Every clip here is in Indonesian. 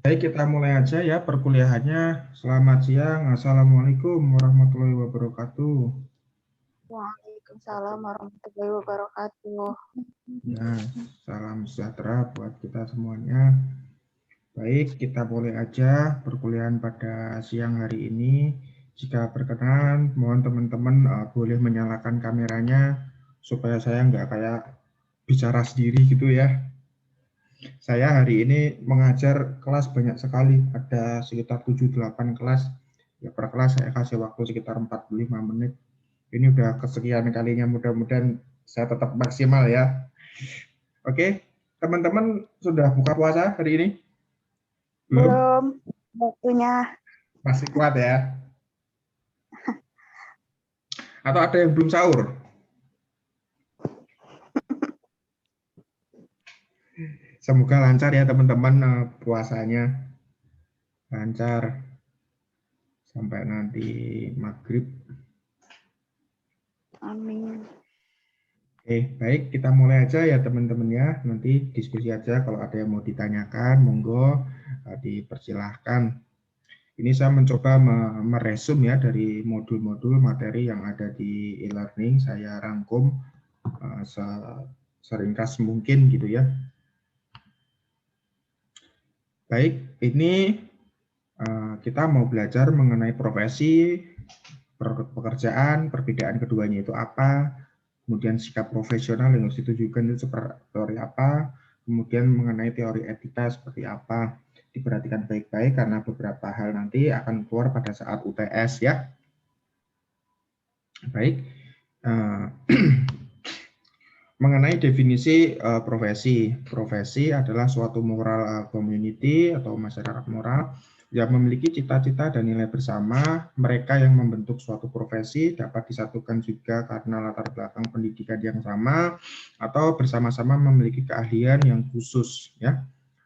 Baik, kita mulai aja ya perkuliahannya. Selamat siang. Assalamualaikum warahmatullahi wabarakatuh. Waalaikumsalam warahmatullahi wabarakatuh. Ya, salam sejahtera buat kita semuanya. Baik, kita mulai aja perkuliahan pada siang hari ini. Jika berkenan, mohon teman-teman boleh menyalakan kameranya supaya saya nggak kayak bicara sendiri gitu ya. Saya hari ini mengajar kelas banyak sekali, ada sekitar 7-8 kelas. Ya, per kelas saya kasih waktu sekitar 45 menit. Ini udah kesekian kalinya, mudah-mudahan saya tetap maksimal ya. Oke, teman-teman sudah buka puasa hari ini? Belum waktunya. Masih kuat ya? Atau ada yang belum sahur? Semoga lancar ya teman-teman puasanya. Lancar sampai nanti maghrib. Amin. Oke, baik, kita mulai aja ya teman-teman ya. Nanti diskusi aja kalau ada yang mau ditanyakan, monggo dipersilahkan. Ini saya mencoba meresum ya dari modul-modul materi yang ada di e-learning. Saya rangkum seringkas mungkin gitu ya. Baik, ini kita mau belajar mengenai profesi, pekerjaan, perbedaan keduanya itu apa, kemudian sikap profesional yang harus ditujukan itu seperti apa, kemudian mengenai teori etika seperti apa. Diperhatikan baik-baik karena beberapa hal nanti akan keluar pada saat UTS ya. Baik, mengenai definisi profesi. Profesi adalah suatu moral community atau masyarakat moral yang memiliki cita-cita dan nilai bersama. Mereka yang membentuk suatu profesi dapat disatukan juga karena latar belakang pendidikan yang sama atau bersama-sama memiliki keahlian yang khusus ya.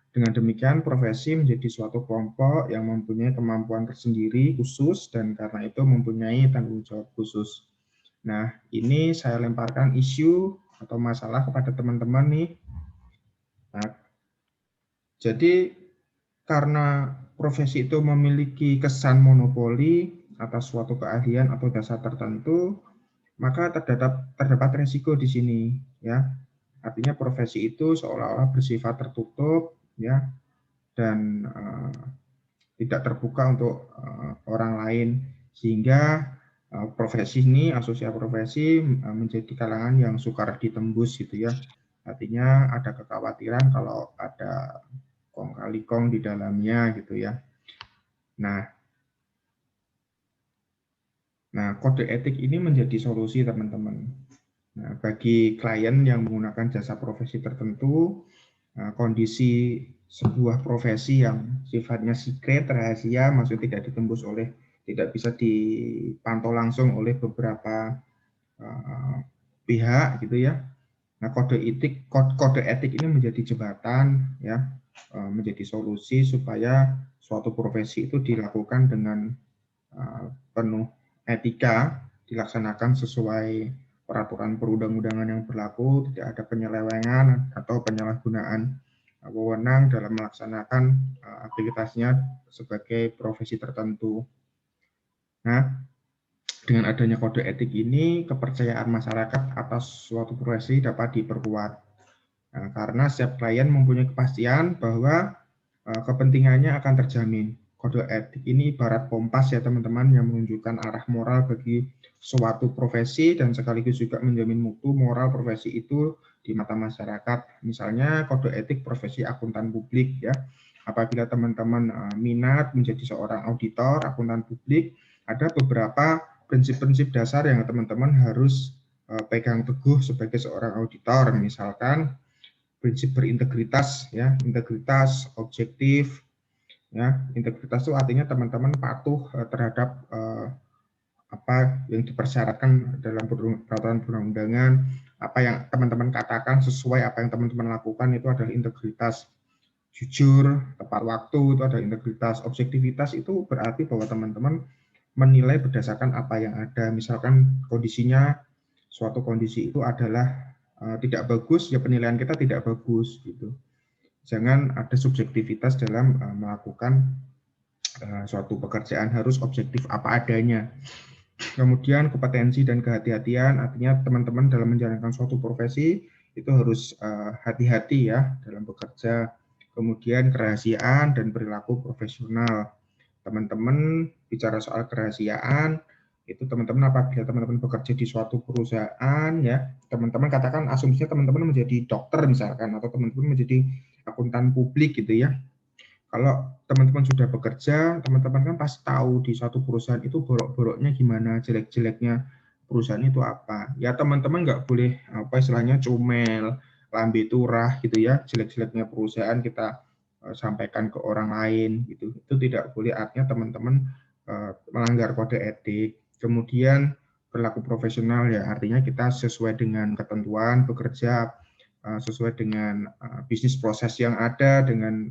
Dengan demikian profesi menjadi suatu kelompok yang mempunyai kemampuan tersendiri khusus dan karena itu mempunyai tanggung jawab khusus. Nah, ini saya lemparkan isu atau masalah kepada teman-teman nih. Nah, jadi karena profesi itu memiliki kesan monopoli atas suatu keahlian atau dasar tertentu, maka terdapat risiko di sini ya. Artinya profesi itu seolah-olah bersifat tertutup ya dan tidak terbuka untuk orang lain sehingga profesi ini, asosiasi profesi menjadi kalangan yang sukar ditembus gitu ya. Artinya ada kekhawatiran kalau ada kong kali kong di dalamnya gitu ya. Nah, kode etik ini menjadi solusi teman-teman. Nah, bagi klien yang menggunakan jasa profesi tertentu, kondisi sebuah profesi yang sifatnya secret, rahasia, maksudnya tidak ditembus oleh, tidak bisa dipantau langsung oleh beberapa pihak gitu ya. Nah, kode etik ini menjadi jembatan ya, menjadi solusi supaya suatu profesi itu dilakukan dengan penuh etika, dilaksanakan sesuai peraturan perundang-undangan yang berlaku, tidak ada penyelewengan atau penyalahgunaan wewenang dalam melaksanakan aktivitasnya sebagai profesi tertentu. Nah, dengan adanya kode etik ini, kepercayaan masyarakat atas suatu profesi dapat diperkuat. Nah, karena setiap klien mempunyai kepastian bahwa kepentingannya akan terjamin. Kode etik ini ibarat kompas ya teman-teman yang menunjukkan arah moral bagi suatu profesi dan sekaligus juga menjamin mutu moral profesi itu di mata masyarakat. Misalnya kode etik profesi akuntan publik ya. Apabila teman-teman minat menjadi seorang auditor, akuntan publik, ada beberapa prinsip-prinsip dasar yang teman-teman harus pegang teguh sebagai seorang auditor. Misalkan prinsip berintegritas ya, integritas, objektif ya. Integritas itu artinya teman-teman patuh terhadap apa yang dipersyaratkan dalam peraturan perundang-undangan, apa yang teman-teman katakan sesuai apa yang teman-teman lakukan itu adalah integritas. Jujur, tepat waktu itu adalah integritas. Objektivitas itu berarti bahwa teman-teman menilai berdasarkan apa yang ada. Misalkan kondisinya suatu kondisi itu adalah tidak bagus, ya penilaian kita tidak bagus gitu. Jangan ada subjektivitas dalam melakukan suatu pekerjaan, harus objektif apa adanya. Kemudian kompetensi dan kehati-hatian, artinya teman-teman dalam menjalankan suatu profesi itu harus hati-hati ya dalam bekerja. Kemudian kerahasiaan dan perilaku profesional. Teman-teman bicara soal kerahasiaan, itu teman-teman apabila teman-teman bekerja di suatu perusahaan ya, teman-teman katakan asumsinya teman-teman menjadi dokter misalkan, atau teman-teman menjadi akuntan publik gitu ya. Kalau teman-teman sudah bekerja, teman-teman kan pasti tahu di suatu perusahaan itu borok-boroknya gimana, jelek-jeleknya perusahaan itu apa. Ya teman-teman nggak boleh apa istilahnya comel, lambe turah gitu ya, jelek-jeleknya perusahaan kita sampaikan ke orang lain gitu. Itu tidak boleh, artinya teman-teman melanggar kode etik. Kemudian perilaku profesional ya, artinya kita sesuai dengan ketentuan bekerja, sesuai dengan bisnis proses yang ada, dengan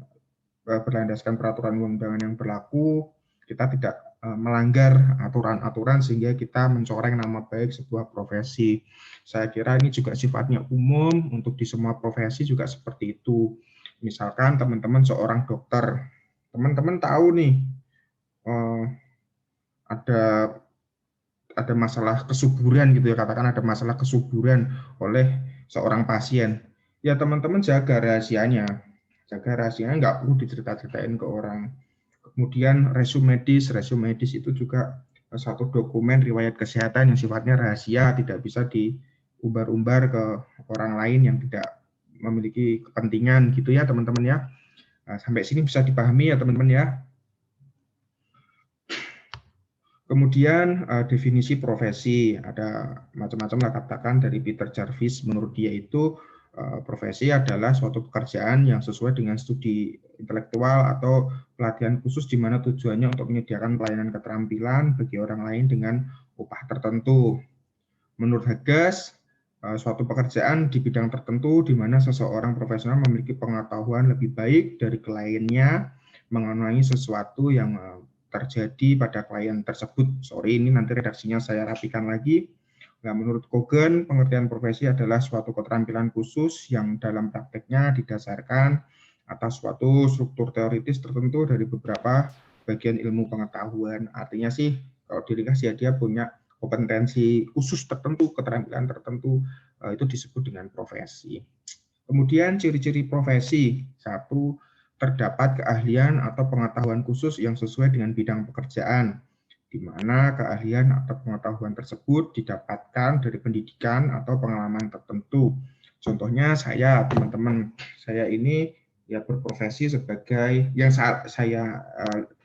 berlandaskan peraturan undangan yang berlaku, kita tidak melanggar aturan-aturan sehingga kita mencoreng nama baik sebuah profesi. Saya kira ini juga sifatnya umum untuk di semua profesi juga seperti itu. Misalkan teman-teman seorang dokter, teman-teman tahu nih ada masalah kesuburan gitu ya, katakan ada masalah kesuburan oleh seorang pasien. Ya teman-teman jaga rahasianya, nggak perlu dicerita-ceritain ke orang. Kemudian resume medis itu juga satu dokumen riwayat kesehatan yang sifatnya rahasia, tidak bisa diumbar-umbar ke orang lain yang tidak memiliki kepentingan gitu ya teman-teman ya. Nah, sampai sini bisa dipahami ya teman-teman ya. Kemudian definisi profesi, ada macam-macam lah, katakan dari Peter Jarvis, menurut dia itu profesi adalah suatu pekerjaan yang sesuai dengan studi intelektual atau pelatihan khusus di mana tujuannya untuk menyediakan pelayanan keterampilan bagi orang lain dengan upah tertentu. Menurut Hagas, suatu pekerjaan di bidang tertentu di mana seseorang profesional memiliki pengetahuan lebih baik dari kliennya mengenai sesuatu yang terjadi pada klien tersebut. Sorry, ini nanti redaksinya saya rapikan lagi. Nah, menurut Kogen, pengertian profesi adalah suatu keterampilan khusus yang dalam prakteknya didasarkan atas suatu struktur teoritis tertentu dari beberapa bagian ilmu pengetahuan. Artinya sih, kalau diringkas ya dia punya kompetensi khusus tertentu, keterampilan tertentu, itu disebut dengan profesi. Kemudian ciri-ciri profesi, satu, terdapat keahlian atau pengetahuan khusus yang sesuai dengan bidang pekerjaan, di mana keahlian atau pengetahuan tersebut didapatkan dari pendidikan atau pengalaman tertentu. Contohnya saya, teman-teman, saya ini ya berprofesi sebagai yang saya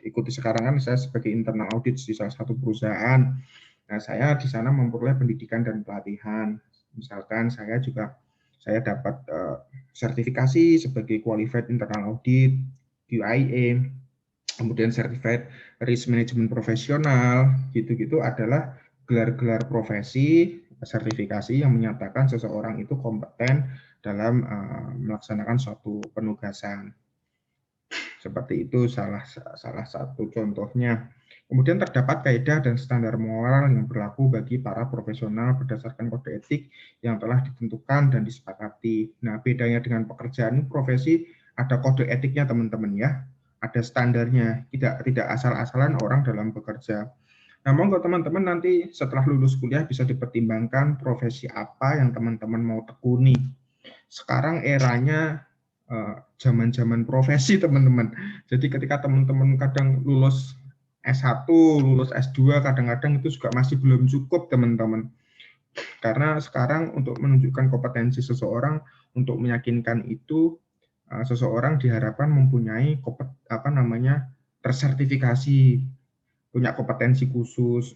ikuti sekarang kan saya sebagai internal audit di salah satu perusahaan. Nah, saya di sana memperoleh pendidikan dan pelatihan. Misalkan saya dapat sertifikasi sebagai Qualified Internal Audit, QIA, kemudian Certified Risk Management Profesional, gitu-gitu adalah gelar-gelar profesi, sertifikasi yang menyatakan seseorang itu kompeten dalam melaksanakan suatu penugasan. Seperti itu salah satu contohnya. Kemudian terdapat kaidah dan standar moral yang berlaku bagi para profesional berdasarkan kode etik yang telah ditentukan dan disepakati. Nah, bedanya dengan pekerjaan profesi ada kode etiknya teman-teman ya, ada standarnya, tidak asal-asalan orang dalam bekerja. Nah, monggo teman-teman nanti setelah lulus kuliah bisa dipertimbangkan profesi apa yang teman-teman mau tekuni. Sekarang eranya zaman-zaman profesi teman-teman. Jadi ketika teman-teman kadang lulus S1, lulus S2, kadang-kadang itu juga masih belum cukup teman-teman. Karena sekarang untuk menunjukkan kompetensi seseorang, untuk meyakinkan itu, seseorang diharapkan mempunyai tersertifikasi, punya kompetensi khusus.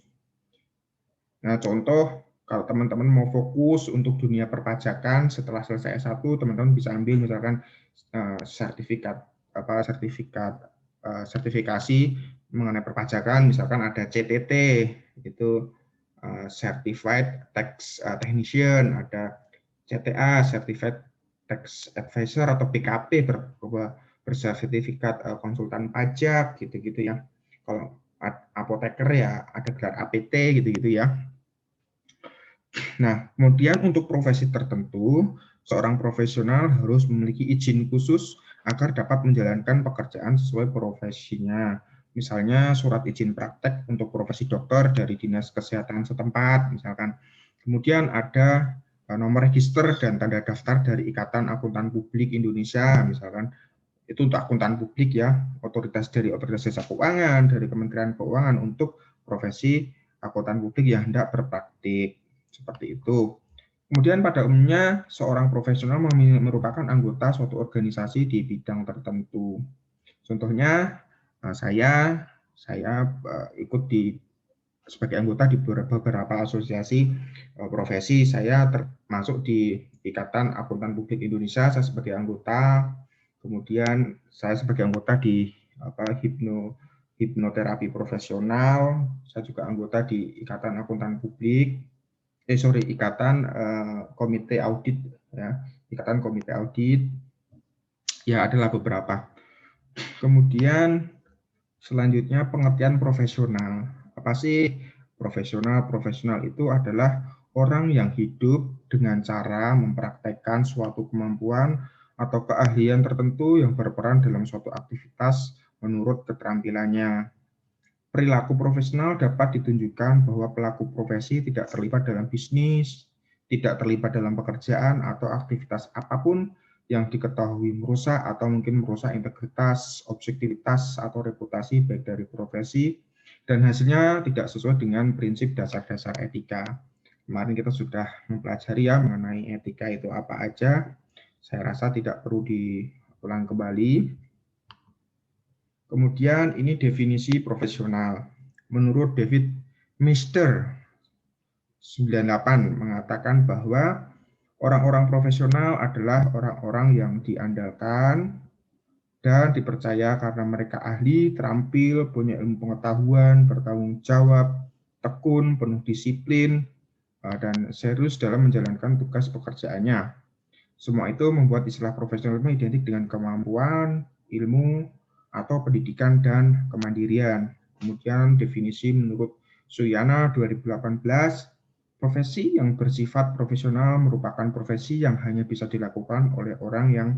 Nah, contoh kalau teman-teman mau fokus untuk dunia perpajakan setelah selesai S1, teman-teman bisa ambil misalkan sertifikasi mengenai perpajakan, misalkan ada CTT, itu Certified Tax Technician, ada CTA, Certified Tax Advisor atau PKP, bersertifikat konsultan pajak, gitu-gitu ya. Kalau apoteker ya ada gelar APT, gitu-gitu ya. Nah, kemudian untuk profesi tertentu, seorang profesional harus memiliki izin khusus agar dapat menjalankan pekerjaan sesuai profesinya. Misalnya surat izin praktek untuk profesi dokter dari Dinas Kesehatan setempat, misalkan. Kemudian ada nomor register dan tanda daftar dari Ikatan Akuntan Publik Indonesia, misalkan. Itu untuk akuntan publik ya, otoritas dari otoritas jasa keuangan, dari Kementerian Keuangan untuk profesi akuntan publik yang hendak berpraktik. Seperti itu. Kemudian pada umumnya seorang profesional merupakan anggota suatu organisasi di bidang tertentu. Contohnya saya ikut sebagai anggota di beberapa asosiasi profesi. Saya termasuk di Ikatan Akuntan Publik Indonesia, saya sebagai anggota. Kemudian saya sebagai anggota di hipnoterapi profesional. Saya juga anggota di Ikatan Akuntan Publik. Ikatan Komite Audit ya, Ikatan Komite Audit. Ya, adalah beberapa. Kemudian selanjutnya pengertian profesional. Apa sih profesional? Profesional itu adalah orang yang hidup dengan cara mempraktekkan suatu kemampuan atau keahlian tertentu yang berperan dalam suatu aktivitas menurut keterampilannya. Perilaku profesional dapat ditunjukkan bahwa pelaku profesi tidak terlibat dalam bisnis, tidak terlibat dalam pekerjaan atau aktivitas apapun yang diketahui merusak atau mungkin merusak integritas, objektivitas, atau reputasi baik dari profesi, dan hasilnya tidak sesuai dengan prinsip dasar-dasar etika. Kemarin kita sudah mempelajari ya mengenai etika itu apa aja. Saya rasa tidak perlu diulang kembali. Kemudian ini definisi profesional. Menurut David Mister 98 mengatakan bahwa orang-orang profesional adalah orang-orang yang diandalkan dan dipercaya karena mereka ahli, terampil, punya ilmu pengetahuan, bertanggung jawab, tekun, penuh disiplin, dan serius dalam menjalankan tugas pekerjaannya. Semua itu membuat istilah profesionalisme identik dengan kemampuan, ilmu, atau pendidikan dan kemandirian. Kemudian definisi menurut Suyana 2018, profesi yang bersifat profesional merupakan profesi yang hanya bisa dilakukan oleh orang yang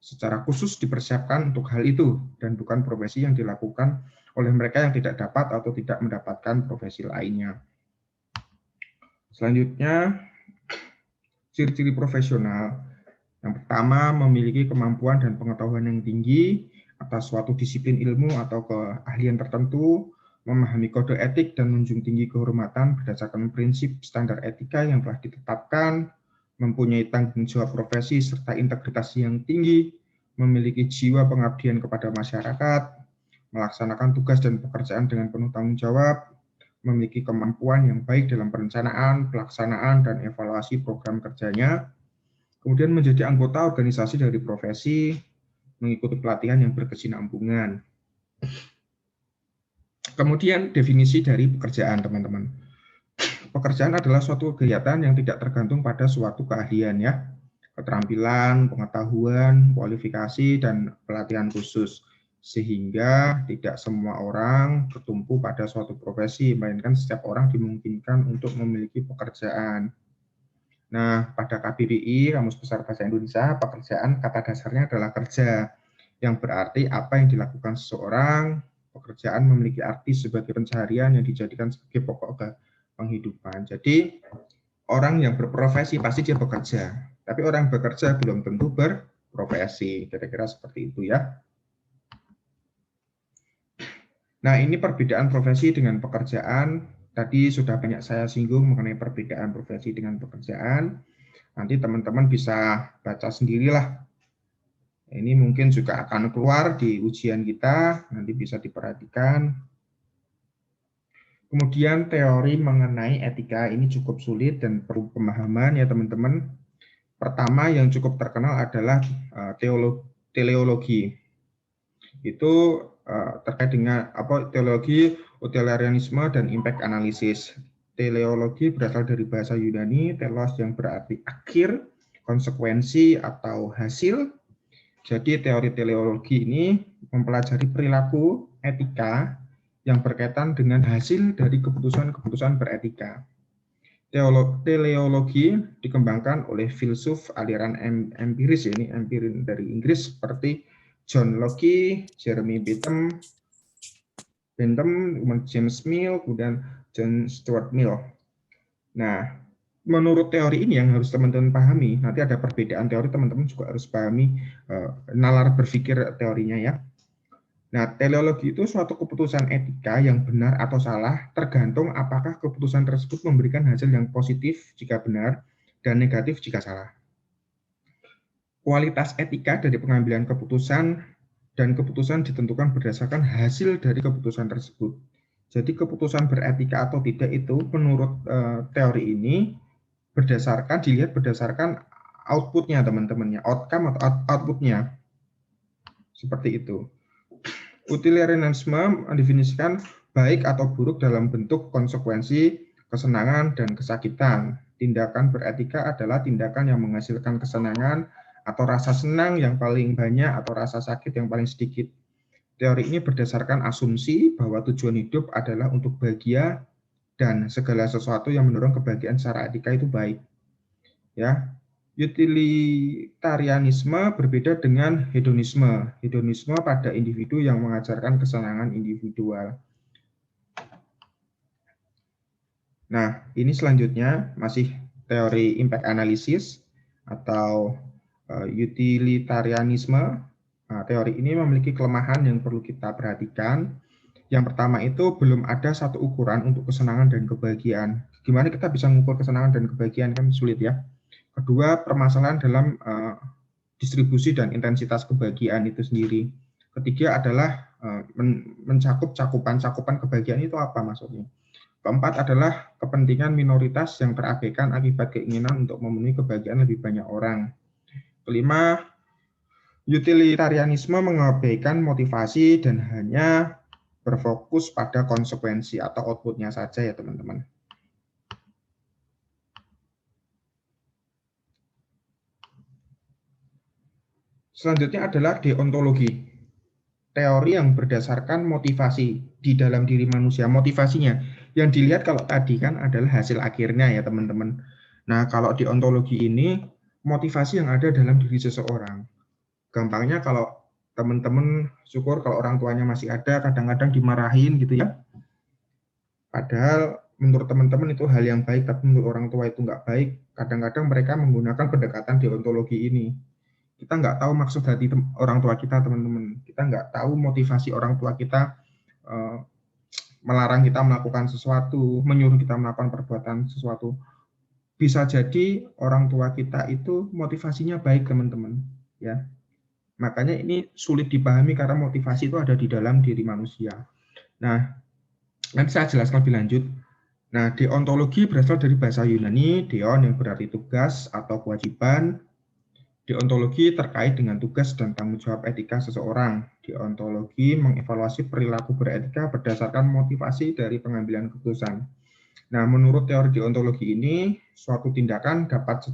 secara khusus dipersiapkan untuk hal itu, dan bukan profesi yang dilakukan oleh mereka yang tidak dapat atau tidak mendapatkan profesi lainnya. Selanjutnya, ciri-ciri profesional. Yang pertama, memiliki kemampuan dan pengetahuan yang tinggi atas suatu disiplin ilmu atau keahlian tertentu, memahami kode etik dan menjunjung tinggi kehormatan berdasarkan prinsip standar etika yang telah ditetapkan, mempunyai tanggung jawab profesi serta integritas yang tinggi, memiliki jiwa pengabdian kepada masyarakat, melaksanakan tugas dan pekerjaan dengan penuh tanggung jawab, memiliki kemampuan yang baik dalam perencanaan, pelaksanaan, dan evaluasi program kerjanya, kemudian menjadi anggota organisasi dari profesi, mengikuti pelatihan yang berkesinambungan. Kemudian definisi dari pekerjaan, teman-teman. Pekerjaan adalah suatu kegiatan yang tidak tergantung pada suatu keahlian ya, keterampilan, pengetahuan, kualifikasi, dan pelatihan khusus. Sehingga tidak semua orang tertumpu pada suatu profesi, melainkan setiap orang dimungkinkan untuk memiliki pekerjaan. Nah, pada KBBI, Kamus Besar Bahasa Indonesia, pekerjaan kata dasarnya adalah kerja, yang berarti apa yang dilakukan seseorang. Pekerjaan memiliki arti sebagai pencaharian yang dijadikan sebagai pokok penghidupan. Jadi, orang yang berprofesi pasti dia bekerja, tapi orang yang bekerja belum tentu berprofesi. Kira-kira seperti itu ya. Nah, ini perbedaan profesi dengan pekerjaan. Tadi sudah banyak saya singgung mengenai perbedaan profesi dengan pekerjaan. Nanti teman-teman bisa baca sendirilah. Ini mungkin juga akan keluar di ujian kita, nanti bisa diperhatikan. Kemudian teori mengenai etika ini cukup sulit dan perlu pemahaman ya teman-teman. Pertama yang cukup terkenal adalah teleologi. Itu terkait dengan teologi utilitarianisme dan impact analysis. Teleologi berasal dari bahasa Yunani, telos yang berarti akhir, konsekuensi atau hasil. Jadi teori teleologi ini mempelajari perilaku etika yang berkaitan dengan hasil dari keputusan-keputusan beretika. Teleologi dikembangkan oleh filsuf aliran empiris, ya, ini empirin dari Inggris seperti John Locke, Jeremy Bentham, James Mill, kemudian John Stuart Mill. Nah, menurut teori ini yang harus teman-teman pahami, nanti ada perbedaan teori, teman-teman juga harus pahami nalar berpikir teorinya ya. Nah, teleologi itu suatu keputusan etika yang benar atau salah tergantung apakah keputusan tersebut memberikan hasil yang positif jika benar dan negatif jika salah. Kualitas etika dari pengambilan keputusan dan keputusan ditentukan berdasarkan hasil dari keputusan tersebut. Jadi keputusan beretika atau tidak itu menurut teori ini dilihat berdasarkan outputnya teman-temannya, outcome atau outputnya. Seperti itu. Utilitarianisme mendefinisikan baik atau buruk dalam bentuk konsekuensi, kesenangan, dan kesakitan. Tindakan beretika adalah tindakan yang menghasilkan kesenangan atau rasa senang yang paling banyak atau rasa sakit yang paling sedikit. Teori ini berdasarkan asumsi bahwa tujuan hidup adalah untuk bahagia dan segala sesuatu yang mendorong kebahagiaan secara etika itu baik. Ya, utilitarianisme berbeda dengan hedonisme. Hedonisme pada individu yang mengajarkan kesenangan individual. Nah, ini selanjutnya masih teori impact analysis atau utilitarianisme. Nah, teori ini memiliki kelemahan yang perlu kita perhatikan. Yang pertama itu belum ada satu ukuran untuk kesenangan dan kebahagiaan. Gimana kita bisa mengukur kesenangan dan kebahagiaan, kan sulit ya. Kedua, permasalahan dalam distribusi dan intensitas kebahagiaan itu sendiri. Ketiga adalah mencakup cakupan kebahagiaan itu apa maksudnya. Keempat adalah kepentingan minoritas yang terabaikan akibat keinginan untuk memenuhi kebahagiaan lebih banyak orang. Kelima, utilitarianisme mengabaikan motivasi dan hanya berfokus pada konsekuensi atau outputnya saja ya teman-teman. Selanjutnya adalah deontologi. Teori yang berdasarkan motivasi di dalam diri manusia. Motivasinya yang dilihat kalau tadi kan adalah hasil akhirnya ya teman-teman. Nah, kalau deontologi ini motivasi yang ada dalam diri seseorang. Gampangnya kalau teman-teman syukur kalau orang tuanya masih ada, kadang-kadang dimarahin gitu ya. Padahal menurut teman-teman itu hal yang baik, tapi menurut orang tua itu nggak baik. Kadang-kadang mereka menggunakan pendekatan deontologi ini. Kita nggak tahu maksud hati orang tua kita, teman-teman. Kita nggak tahu motivasi orang tua kita melarang kita melakukan sesuatu, menyuruh kita melakukan perbuatan sesuatu. Bisa jadi orang tua kita itu motivasinya baik, teman-teman. Ya, makanya ini sulit dipahami karena motivasi itu ada di dalam diri manusia. Nah, nanti saya jelaskan lebih lanjut. Nah, deontologi berasal dari bahasa Yunani, deon yang berarti tugas atau kewajiban. Deontologi terkait dengan tugas dan tanggung jawab etika seseorang. Deontologi mengevaluasi perilaku beretika berdasarkan motivasi dari pengambilan keputusan. Nah, menurut teori deontologi ini, suatu tindakan dapat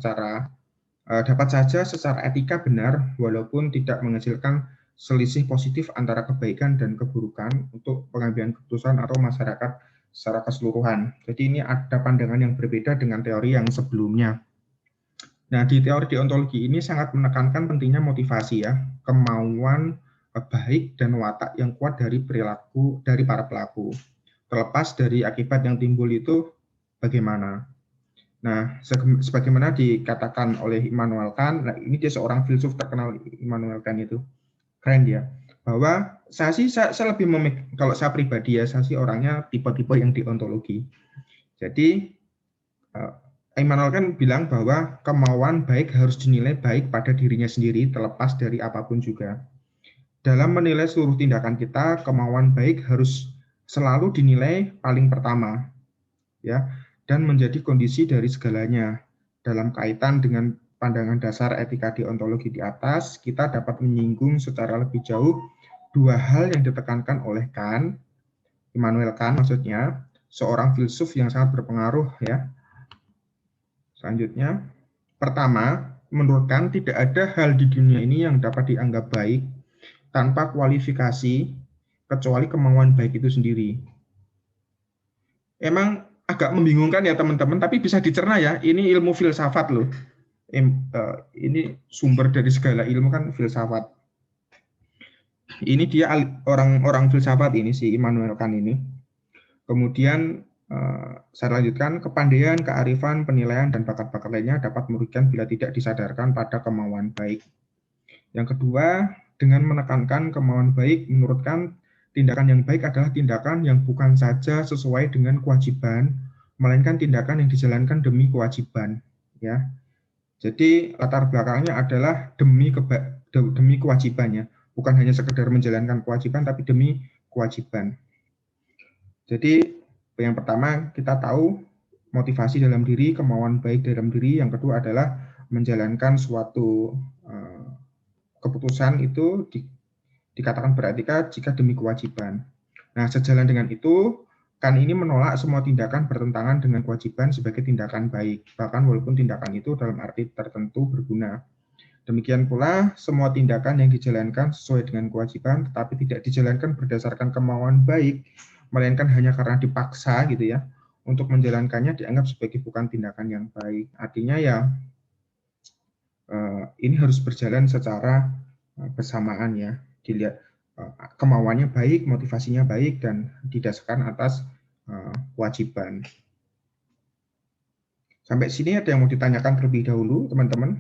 saja secara etika benar, walaupun tidak menghasilkan selisih positif antara kebaikan dan keburukan untuk pengambilan keputusan atau masyarakat secara keseluruhan. Jadi ini ada pandangan yang berbeda dengan teori yang sebelumnya. Nah, di teori deontologi ini sangat menekankan pentingnya motivasi ya, kemauan baik dan watak yang kuat dari perilaku dari para pelaku. Terlepas dari akibat yang timbul itu bagaimana. Nah, sebagaimana dikatakan oleh Immanuel Kant, nah ini dia seorang filsuf terkenal, Immanuel Kant itu. Keren dia. Bahwa saya lebih kalau saya pribadi ya, saya sih orangnya tipe-tipe yang deontologi. Jadi Immanuel Kant bilang bahwa kemauan baik harus dinilai baik pada dirinya sendiri terlepas dari apapun juga. Dalam menilai seluruh tindakan kita, kemauan baik harus selalu dinilai paling pertama, ya, dan menjadi kondisi dari segalanya. Dalam kaitan dengan pandangan dasar etika deontologi di atas, kita dapat menyinggung secara lebih jauh dua hal yang ditekankan oleh Kant, Immanuel Kant maksudnya, seorang filsuf yang sangat berpengaruh ya. Selanjutnya, pertama, menurut Kant tidak ada hal di dunia ini yang dapat dianggap baik tanpa kualifikasi kecuali kemauan baik itu sendiri. Emang agak membingungkan ya teman-teman, tapi bisa dicerna ya. Ini ilmu filsafat loh. Ini sumber dari segala ilmu kan filsafat. Ini dia orang filsafat ini, si Immanuel Kant ini. Kemudian saya lanjutkan, kepandaian, kearifan, penilaian, dan bakat-bakat lainnya dapat merugikan bila tidak disadarkan pada kemauan baik. Yang kedua, dengan menekankan kemauan baik, menurut Kant, tindakan yang baik adalah tindakan yang bukan saja sesuai dengan kewajiban, melainkan tindakan yang dijalankan demi kewajiban. Ya, jadi latar belakangnya adalah demi kewajibannya, bukan hanya sekedar menjalankan kewajiban, tapi demi kewajiban. Jadi yang pertama kita tahu motivasi dalam diri, kemauan baik dalam diri. Yang kedua adalah menjalankan suatu keputusan itu dikatakan beretika jika demi kewajiban. Nah, sejalan dengan itu, Kant ini menolak semua tindakan bertentangan dengan kewajiban sebagai tindakan baik, bahkan walaupun tindakan itu dalam arti tertentu berguna. Demikian pula, semua tindakan yang dijalankan sesuai dengan kewajiban, tetapi tidak dijalankan berdasarkan kemauan baik, melainkan hanya karena dipaksa gitu ya, untuk menjalankannya dianggap sebagai bukan tindakan yang baik. Artinya ya, ini harus berjalan secara bersamaan ya, dilihat kemauannya baik, motivasinya baik, dan didasarkan atas kewajiban. Sampai sini ada yang mau ditanyakan terlebih dahulu, teman-teman?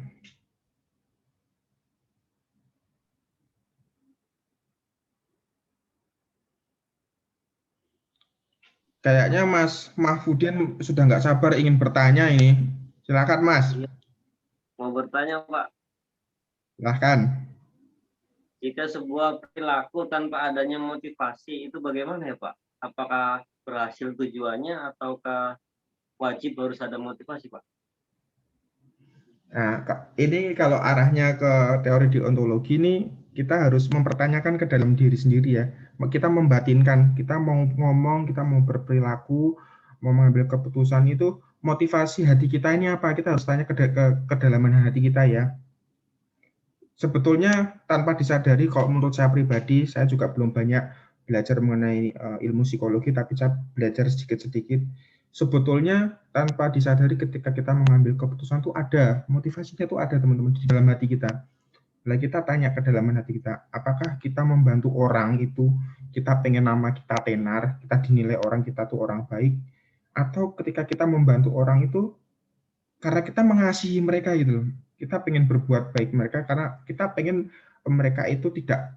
Kayaknya Mas Mahfudin sudah nggak sabar ingin bertanya ini. Silakan Mas. Iya, mau bertanya Pak, Silakan. jika sebuah perilaku tanpa adanya motivasi itu bagaimana ya Pak? Apakah berhasil tujuannya ataukah wajib harus ada motivasi Pak? Nah, ini kalau arahnya ke teori deontologi ini, kita harus mempertanyakan ke dalam diri sendiri ya. Kita membatinkan, kita mau ngomong, kita mau berperilaku, mau mengambil keputusan itu, motivasi hati kita ini apa? Kita harus tanya ke kedalaman hati kita ya. Sebetulnya tanpa disadari, kalau menurut saya pribadi, saya juga belum banyak belajar mengenai ilmu psikologi, tapi saya belajar sedikit-sedikit. Sebetulnya tanpa disadari ketika kita mengambil keputusan itu ada, motivasinya itu ada teman-teman di dalam hati kita. Nah, kita tanya ke dalam hati kita, apakah kita membantu orang itu, kita pengen nama kita tenar, kita dinilai orang kita tuh orang baik, atau ketika kita membantu orang itu karena kita mengasihi mereka gitu loh. Kita pengen berbuat baik mereka karena kita pengen mereka itu tidak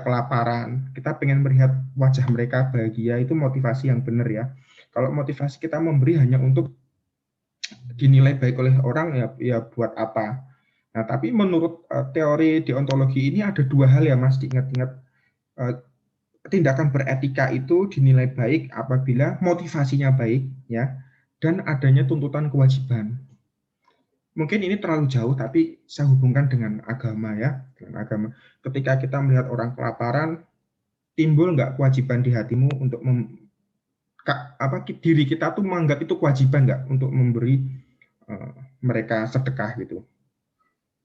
kelaparan. Kita pengen melihat wajah mereka bahagia, itu motivasi yang benar ya. Kalau motivasi kita memberi hanya untuk dinilai baik oleh orang ya buat apa? Nah, tapi menurut teori deontologi ini ada dua hal ya Mas, diingat-ingat. Tindakan beretika itu dinilai baik apabila motivasinya baik ya, dan adanya tuntutan kewajiban. Mungkin ini terlalu jauh, tapi saya hubungkan dengan agama ya, dengan agama. Ketika kita melihat orang kelaparan, timbul nggak kewajiban di hatimu untuk diri kita tuh menganggap itu kewajiban nggak untuk memberi mereka sedekah gitu.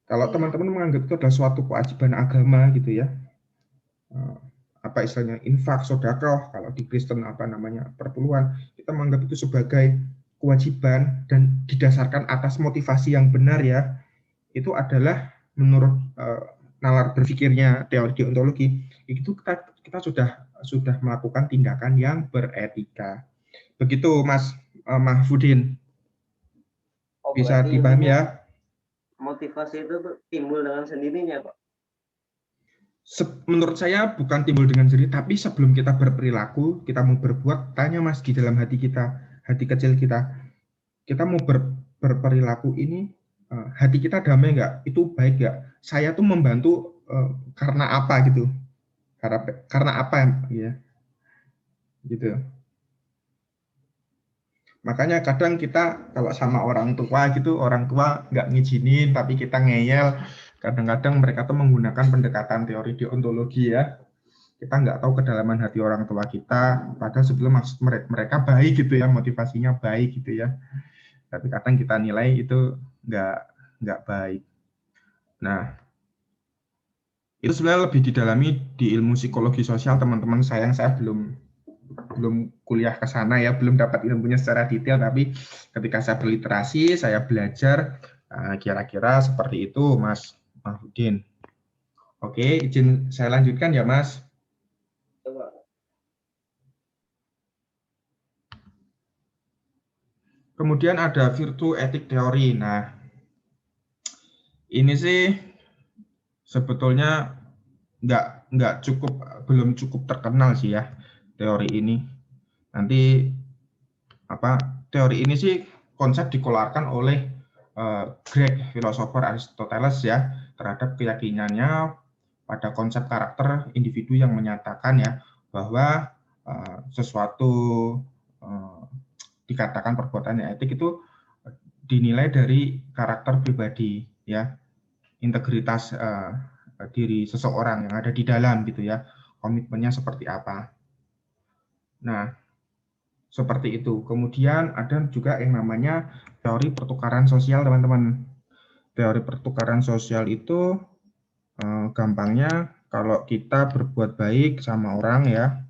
Kalau teman-teman menganggap itu adalah suatu kewajiban agama gitu ya, apa istilahnya infak, sedekah, kalau di Kristen apa namanya perpuluhan, kita menganggap itu sebagai kewajiban dan didasarkan atas motivasi yang benar ya, itu adalah menurut nalar berpikirnya teori deontologi, itu kita sudah melakukan tindakan yang beretika. Begitu Mas Mahfudin. Bisa dipahami ya? Motivasi itu timbul dengan sendirinya Pak? Menurut saya bukan timbul dengan sendiri, tapi sebelum kita berperilaku, kita mau berbuat, tanya Mas di dalam hati kita, hati kecil kita mau berperilaku ini, hati kita damai nggak? Itu baik nggak? Saya tuh membantu karena apa gitu? Karena apa ya? Gitu. Makanya kadang kita kalau sama orang tua gitu, orang tua nggak ngizinin, tapi kita ngeyel. Kadang-kadang mereka tuh menggunakan pendekatan teori deontologi ya. Kita nggak tahu kedalaman hati orang tua kita, padahal sebelum maksud mereka baik gitu ya, motivasinya baik gitu ya. Tapi kadang kita nilai itu nggak baik. Nah, itu sebenarnya lebih didalami di ilmu psikologi sosial teman-teman. Sayang saya belum belum kuliah ke sana ya, belum dapat ilmunya secara detail, tapi ketika saya berliterasi, saya belajar kira-kira seperti itu, Mas Mahfudin. Oke, izin saya lanjutkan ya, Mas. Kemudian ada virtue etik teori. Nah, ini sih sebetulnya nggak cukup, belum cukup terkenal sih ya teori ini. Nanti teori ini sih konsep dikeluarkan oleh Grek, filosofer Aristoteles ya, terhadap keyakinannya pada konsep karakter individu yang menyatakan ya bahwa sesuatu dikatakan perbuatan yang etik itu dinilai dari karakter pribadi ya, integritas diri seseorang yang ada di dalam gitu ya, komitmennya seperti apa. Nah, seperti itu. Kemudian ada juga yang namanya teori pertukaran sosial, teman-teman. Teori pertukaran sosial itu gampangnya kalau kita berbuat baik sama orang ya,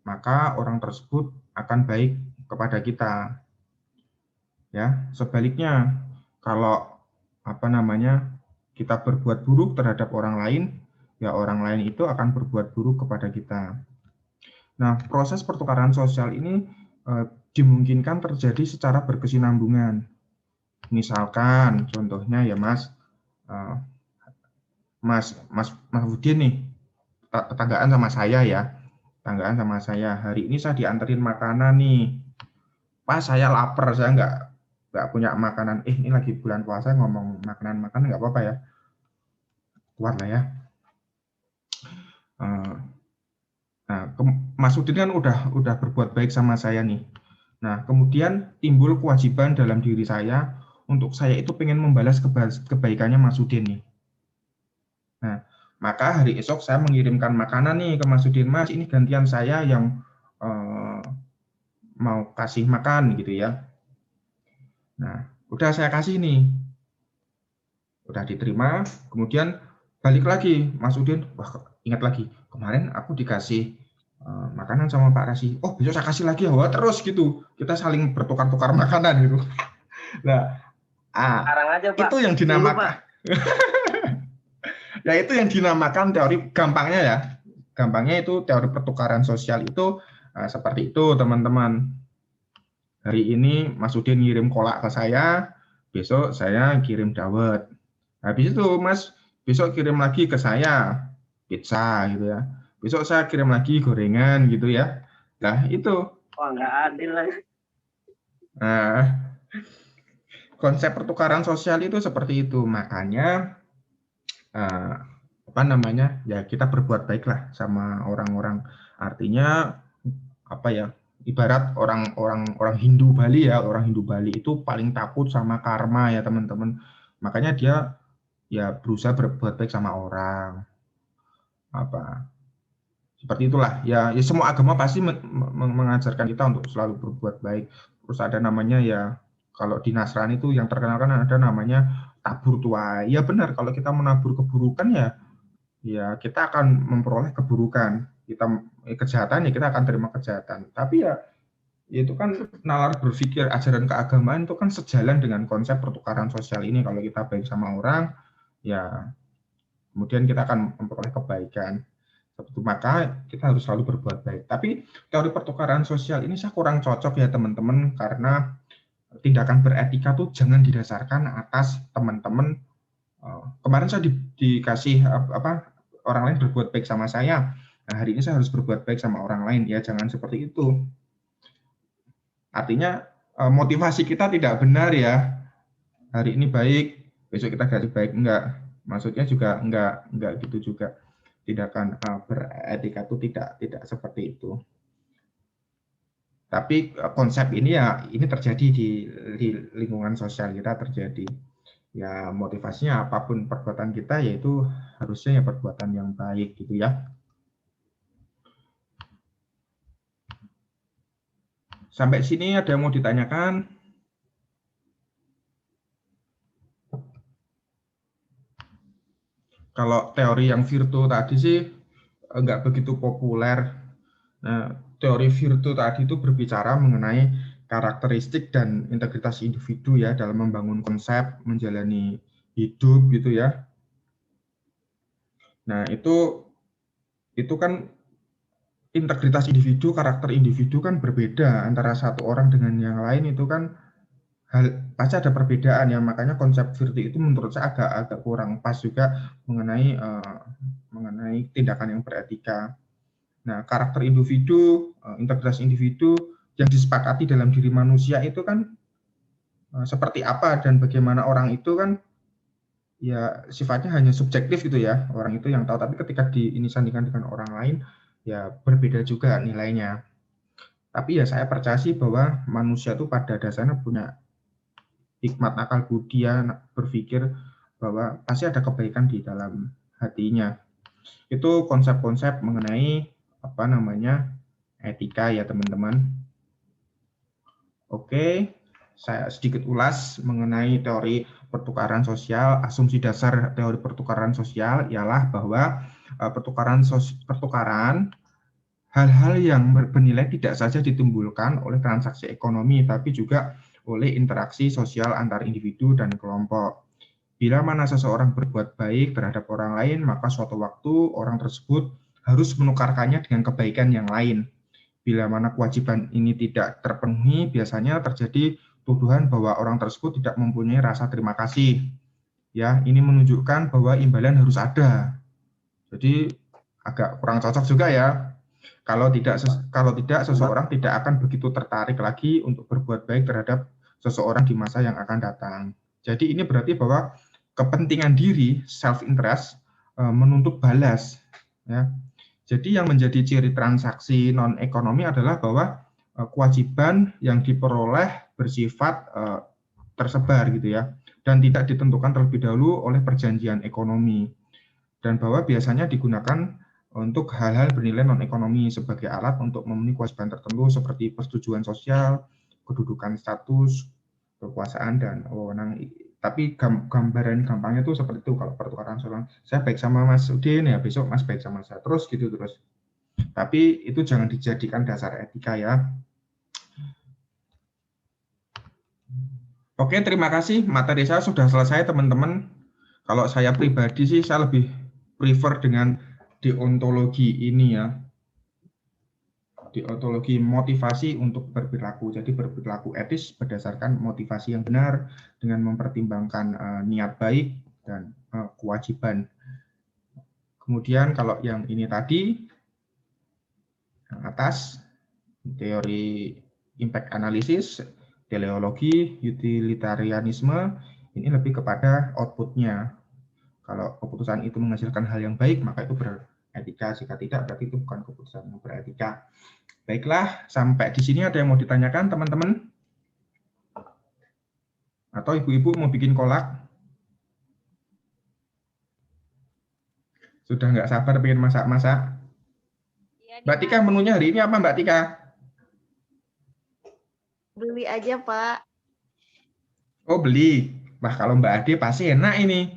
maka orang tersebut akan baik kepada kita. Ya, sebaliknya kalau kita berbuat buruk terhadap orang lain, ya orang lain itu akan berbuat buruk kepada kita. Nah, proses pertukaran sosial ini dimungkinkan terjadi secara berkesinambungan. Misalkan contohnya ya Mas Mahfudin nih, tetanggaan sama saya ya. Tetanggaan sama saya. Hari ini saya dianterin makanan nih. Pas saya lapar, saya nggak punya makanan. Ini lagi bulan puasa ngomong makanan nggak apa-apa ya. Kuat lah ya. Nah, Mas Udin kan udah berbuat baik sama saya nih. Nah, kemudian timbul kewajiban dalam diri saya untuk saya itu pengen membalas kebaikannya Mas Udin nih. Nah, maka hari esok saya mengirimkan makanan nih ke Mas Udin, Mas, ini gantian saya yang mau kasih makan gitu ya. Nah, udah saya kasih nih. Udah diterima, kemudian balik lagi Mas Udin, wah ingat lagi, kemarin aku dikasih makanan sama Pak Rasi. Oh, besok saya kasih lagi ya. Wah, terus gitu. Kita saling bertukar-tukar makanan gitu. Nah, aja, Pak. itu yang dinamakan ya itu yang dinamakan teori, gampangnya ya. Gampangnya itu teori pertukaran sosial itu seperti itu, teman-teman. Hari ini Mas Udin ngirim kolak ke saya, besok saya kirim dawet. Habis itu Mas besok kirim lagi ke saya pizza gitu ya. Besok saya kirim lagi gorengan gitu ya. Nah, itu. Wah, nggak adil lah. Nah, konsep pertukaran sosial itu seperti itu. Makanya ya kita berbuat baiklah sama orang-orang. Artinya ibarat orang Hindu Bali ya, orang Hindu Bali itu paling takut sama karma ya, teman-teman. Makanya dia ya berusaha berbuat baik sama orang. Seperti itulah ya, semua agama pasti mengajarkan kita untuk selalu berbuat baik. Terus ada namanya ya, kalau di Nasrani itu yang terkenal kan ada namanya tabur tuai. Ya benar, kalau kita menabur keburukan ya kita akan memperoleh keburukan. Kejahatan ya kita akan terima kejahatan. Tapi ya itu kan nalar berpikir ajaran keagamaan itu kan sejalan dengan konsep pertukaran sosial ini. Kalau kita baik sama orang, ya kemudian kita akan memperoleh kebaikan. Maka kita harus selalu berbuat baik. Tapi teori pertukaran sosial ini saya kurang cocok ya teman-teman, karena tindakan beretika tuh jangan didasarkan atas teman-teman. Kemarin saya dikasih orang lain berbuat baik sama saya. Nah, hari ini saya harus berbuat baik sama orang lain. Ya jangan seperti itu. Artinya motivasi kita tidak benar ya. Hari ini baik, besok kita ganti baik, enggak. Maksudnya juga enggak gitu juga. Tindakan beretika itu tidak seperti itu. Tapi konsep ini ya ini terjadi di lingkungan sosial kita terjadi. Ya motivasinya apapun perbuatan kita yaitu harusnya ya perbuatan yang baik gitu ya. Sampai sini ada yang mau ditanyakan? Kalau teori yang virtu tadi sih nggak begitu populer. Nah, teori Virtu tadi itu berbicara mengenai karakteristik dan integritas individu ya dalam membangun konsep, menjalani hidup gitu ya. Nah, itu kan integritas individu, karakter individu kan berbeda antara satu orang dengan yang lain, itu kan pasti ada perbedaan ya, makanya konsep Virtu itu menurut saya agak kurang pas juga mengenai tindakan yang beretika. Nah, karakter individu, integritas individu yang disepakati dalam diri manusia itu kan seperti apa dan bagaimana orang itu kan ya sifatnya hanya subjektif gitu ya, orang itu yang tahu, tapi ketika disandingkan dengan orang lain ya berbeda juga nilainya. Tapi ya saya percaya sih bahwa manusia itu pada dasarnya punya hikmat akal budi, ya berpikir bahwa pasti ada kebaikan di dalam hatinya. Itu konsep-konsep mengenai apa namanya etika ya teman-teman. Oke, saya sedikit ulas mengenai teori pertukaran sosial. Asumsi dasar teori pertukaran sosial ialah bahwa pertukaran hal-hal yang bernilai tidak saja ditimbulkan oleh transaksi ekonomi, tapi juga oleh interaksi sosial antar individu dan kelompok. Bila mana seseorang berbuat baik terhadap orang lain, maka suatu waktu orang tersebut harus menukarkannya dengan kebaikan yang lain. Bila mana kewajiban ini tidak terpenuhi, biasanya terjadi tuduhan bahwa orang tersebut tidak mempunyai rasa terima kasih. Ya, ini menunjukkan bahwa imbalan harus ada. Jadi agak kurang cocok juga ya. Kalau tidak seseorang tidak akan begitu tertarik lagi untuk berbuat baik terhadap seseorang di masa yang akan datang. Jadi ini berarti bahwa kepentingan diri, self interest, menuntut balas. Ya. Jadi yang menjadi ciri transaksi non ekonomi adalah bahwa kewajiban yang diperoleh bersifat tersebar gitu ya, dan tidak ditentukan terlebih dahulu oleh perjanjian ekonomi, dan bahwa biasanya digunakan untuk hal-hal bernilai non ekonomi sebagai alat untuk memenuhi kewajiban tertentu seperti persetujuan sosial, kedudukan status, kekuasaan dan wewenang. Tapi gambaran gampangnya tuh seperti itu kalau pertukaran sosial. Saya baik sama Mas Udin ya, besok Mas baik sama saya, terus gitu terus. Tapi itu jangan dijadikan dasar etika ya. Oke, terima kasih. Materi saya sudah selesai teman-teman. Kalau saya pribadi sih saya lebih prefer dengan deontologi ini ya. Deontologi motivasi untuk berperilaku. Jadi berperilaku etis berdasarkan motivasi yang benar dengan mempertimbangkan niat baik dan kewajiban. Kemudian kalau yang ini tadi, yang atas, teori impact analysis, teleologi, utilitarianisme, ini lebih kepada outputnya. Kalau keputusan itu menghasilkan hal yang baik, maka itu beretika. Jika tidak, berarti itu bukan keputusan yang beretika. Baiklah, sampai di sini ada yang mau ditanyakan, teman-teman? Atau ibu-ibu mau bikin kolak? Sudah nggak sabar pengen masak-masak? Ya, Mbak Tika, menunya hari ini apa Mbak Tika? Beli aja, Pak. Oh, beli. Wah, kalau Mbak Ade pasti enak ini.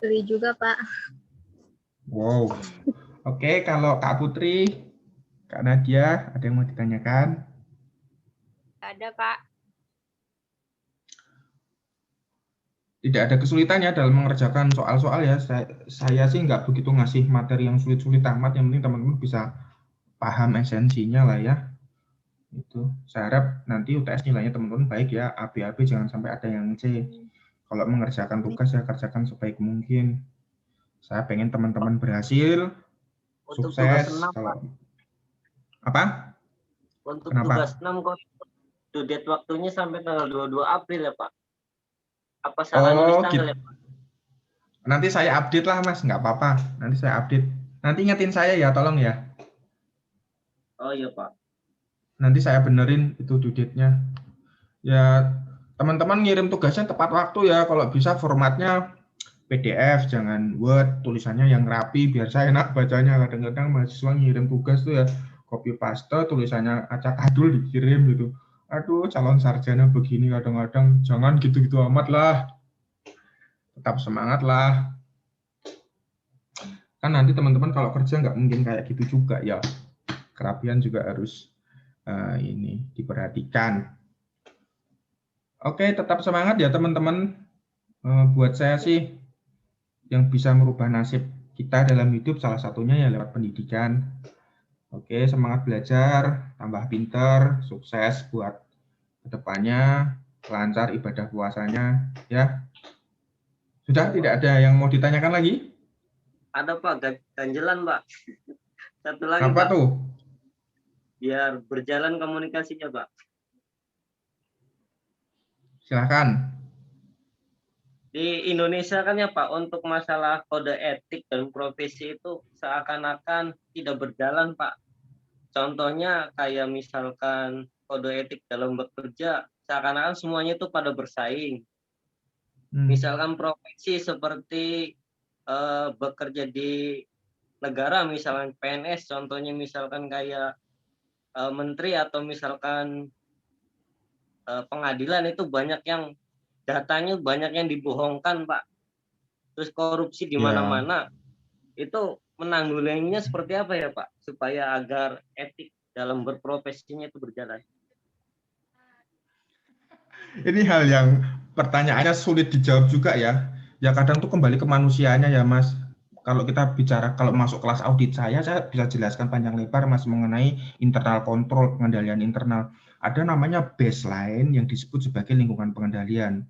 Beli juga, Pak. Wow. Oke, kalau Kak Putri, Kak Nadia, ada yang mau ditanyakan? Ada, Pak. Tidak ada kesulitan ya dalam mengerjakan soal-soal ya. Saya sih nggak begitu ngasih materi yang sulit-sulit amat. Yang penting teman-teman bisa paham esensinya lah ya. Itu. Saya harap nanti UTS nilainya teman-teman baik ya. A-B jangan sampai ada yang C. Kalau mengerjakan tugas ya kerjakan sebaik mungkin. Saya pengen teman-teman berhasil, untuk sukses. Tugas 6, kalau Pak. Apa? Untuk Kenapa? tugas 6 kok due date waktunya sampai tanggal 22 April ya, Pak. Apa salah nulis tanggal Gitu. ya, Pak? Nanti saya update lah, Mas. Nggak apa-apa. Nanti saya update. Nanti ingetin saya ya, tolong ya. Oh iya, Pak. Nanti saya benerin itu due date-nya. Ya, teman-teman ngirim tugasnya tepat waktu ya. Kalau bisa formatnya PDF, jangan Word, tulisannya yang rapi, biar saya enak bacanya. Kadang-kadang mahasiswa ngirim tugas tuh ya, copy paste, tulisannya acak adul dikirim gitu. Aduh, calon sarjana begini kadang-kadang, jangan gitu-gitu amat lah. Tetap semangat lah. Kan nanti teman-teman kalau kerja nggak mungkin kayak gitu juga ya. Kerapian juga harus ini diperhatikan. Oke, tetap semangat ya teman-teman. Buat saya sih yang bisa merubah nasib kita dalam hidup salah satunya ya lewat pendidikan. Oke, semangat belajar, tambah pinter, sukses buat kedepannya, lancar ibadah puasanya ya. Sudah tidak ada yang mau ditanyakan lagi? Ada Pak, ganjelan Pak. Satu lagi Apa Pak, tuh? biar berjalan komunikasinya Pak. Silahkan. Di Indonesia kan ya Pak, untuk masalah kode etik dan profesi itu seakan-akan tidak berjalan Pak. Contohnya kayak misalkan kode etik dalam bekerja, seakan-akan semuanya itu pada bersaing. Misalkan profesi seperti bekerja di negara, misalkan PNS, contohnya misalkan kayak menteri atau misalkan pengadilan, itu banyak yang datanya banyak yang dibohongkan Pak. Terus korupsi di Ya. mana-mana. Itu menanggulanginya seperti apa ya Pak, supaya agar etik dalam berprofesinya itu berjalan? Ini hal yang pertanyaannya sulit dijawab juga ya. Ya kadang tuh kembali ke manusianya ya Mas. Kalau kita bicara, kalau masuk kelas audit saya bisa jelaskan panjang lebar Mas mengenai internal control, pengendalian internal. Ada namanya baseline yang disebut sebagai lingkungan pengendalian.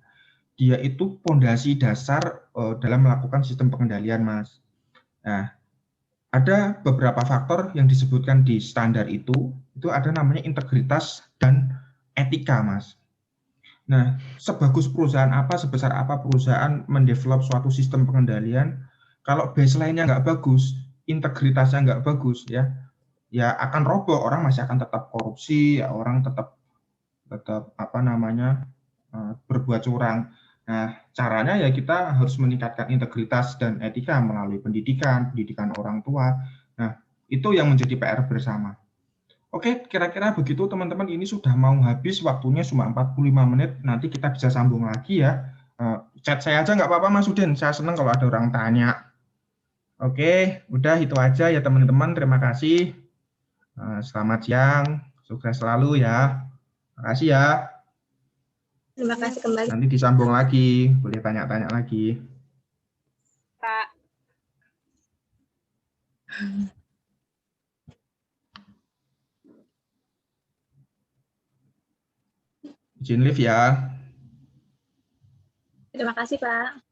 Dia itu fondasi dasar dalam melakukan sistem pengendalian Mas. Nah, ada beberapa faktor yang disebutkan di standar itu ada namanya integritas dan etika Mas. Nah, sebagus perusahaan apa, sebesar apa perusahaan mendevelop suatu sistem pengendalian, kalau baseline-nya nggak bagus, integritasnya nggak bagus, ya akan roboh. Orang masih akan tetap korupsi, ya orang tetap apa namanya berbuat curang. Nah, caranya ya kita harus meningkatkan integritas dan etika melalui pendidikan orang tua. Nah, itu yang menjadi PR bersama. Oke, kira-kira begitu teman-teman. Ini sudah mau habis, waktunya cuma 45 menit. Nanti kita bisa sambung lagi ya. Chat saya aja nggak apa-apa Mas Udin. Saya senang kalau ada orang tanya. Oke, udah itu aja ya teman-teman. Terima kasih. Selamat siang. Sukses selalu ya. Terima kasih ya. Terima kasih kembali, Nanti disambung lagi. Boleh tanya-tanya lagi. Pak. Izin live ya. Terima kasih, Pak.